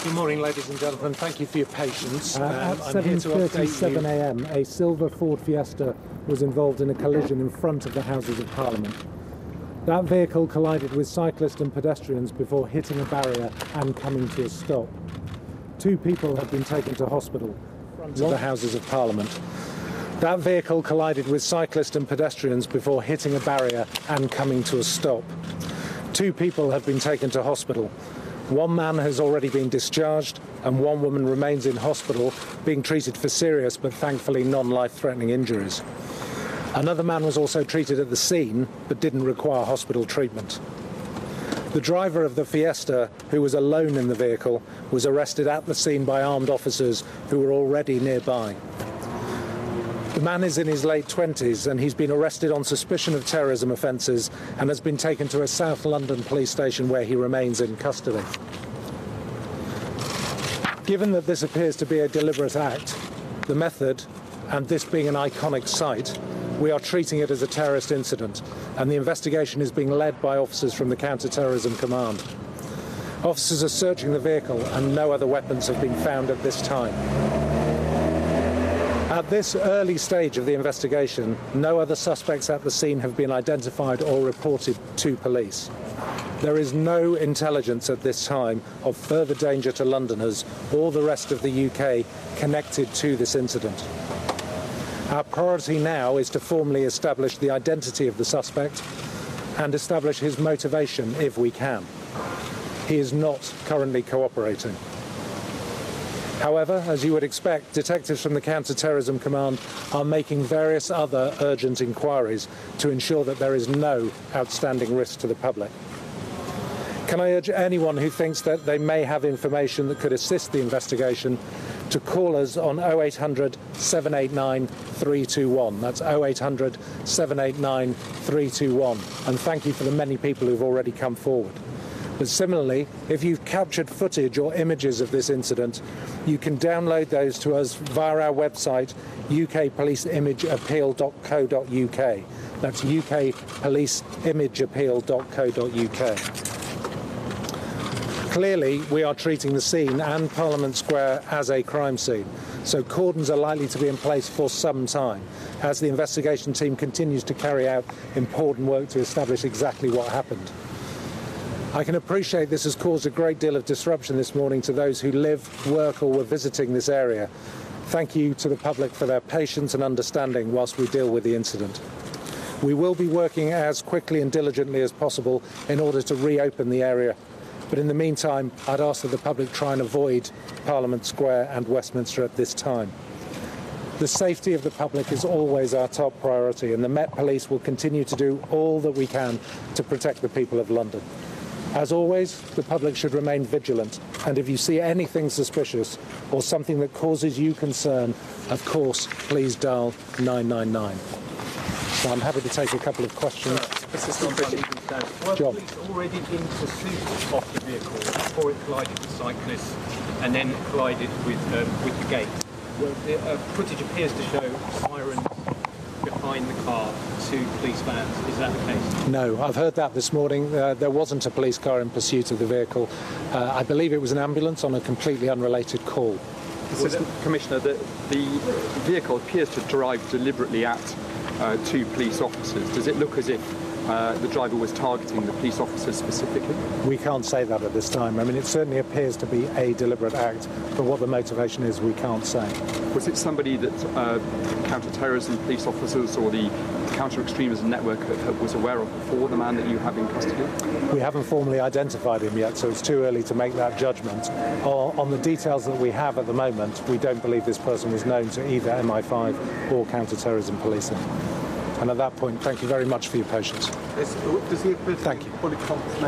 Good morning, ladies and gentlemen. Thank you for your patience. At 7:37 a.m, a silver Ford Fiesta was involved in a collision in front of the Houses of Parliament. That vehicle collided with cyclists and pedestrians before hitting a barrier and coming to a stop. 2 people have been taken to hospital. To the Houses of Parliament. That vehicle collided with cyclists and pedestrians before hitting a barrier and coming to a stop. 2 people have been taken to hospital. 1 man has already been discharged and 1 woman remains in hospital being treated for serious but thankfully non-life-threatening injuries. Another man was also treated at the scene but didn't require hospital treatment. The driver of the Fiesta, who was alone in the vehicle, was arrested at the scene by armed officers who were already nearby. The man is in his late 20s and he's been arrested on suspicion of terrorism offences and has been taken to a South London police station where he remains in custody. Given that this appears to be a deliberate act, the method, and this being an iconic site, we are treating it as a terrorist incident, and the investigation is being led by officers from the counter-terrorism command. Officers are searching the vehicle and no other weapons have been found at this time. At this early stage of the investigation, no other suspects at the scene have been identified or reported to police. There is no intelligence at this time of further danger to Londoners or the rest of the UK connected to this incident. Our priority now is to formally establish the identity of the suspect and establish his motivation if we can. He is not currently cooperating. However, as you would expect, detectives from the Counter-Terrorism Command are making various other urgent inquiries to ensure that there is no outstanding risk to the public. Can I urge anyone who thinks that they may have information that could assist the investigation to call us on 0800 789 321. That's 0800 789 321. And thank you for the many people who've already come forward. But similarly, if you've captured footage or images of this incident, you can download those to us via our website, ukpoliceimageappeal.co.uk. That's ukpoliceimageappeal.co.uk. Clearly, we are treating the scene and Parliament Square as a crime scene, so cordons are likely to be in place for some time as the investigation team continues to carry out important work to establish exactly what happened. I can appreciate this has caused a great deal of disruption this morning to those who live, work or were visiting this area. Thank you to the public for their patience and understanding whilst we deal with the incident. We will be working as quickly and diligently as possible in order to reopen the area. But in the meantime, I'd ask that the public try and avoid Parliament Square and Westminster at this time. The safety of the public is always our top priority, and the Met Police will continue to do all that we can to protect the people of London. As always, the public should remain vigilant, and if you see anything suspicious or something that causes you concern, of course, please dial 999. So I'm happy to take a couple of questions. Were police already in pursuit of the vehicle before it collided with cyclists and then collided with the gate? Well, the footage appears to show sirens behind the car, 2 police vans. Is that the case? No, I've heard that this morning. There wasn't a police car in pursuit of the vehicle. I believe it was an ambulance on a completely unrelated call. Commissioner, the vehicle appears to drive deliberately at 2 police officers. Does it look as if the driver was targeting the police officers specifically? We can't say that at this time. I mean, it certainly appears to be a deliberate act, but what the motivation is, we can't say. Was it somebody that counter-terrorism police officers or the counter-extremism network was aware of before, the man that you have in custody? We haven't formally identified him yet, so it's too early to make that judgment. On the details that we have at the moment, we don't believe this person was known to either MI5 or counter-terrorism policing. And at that point, thank you very much for your patience. Does he appear to Thank you. fully competent?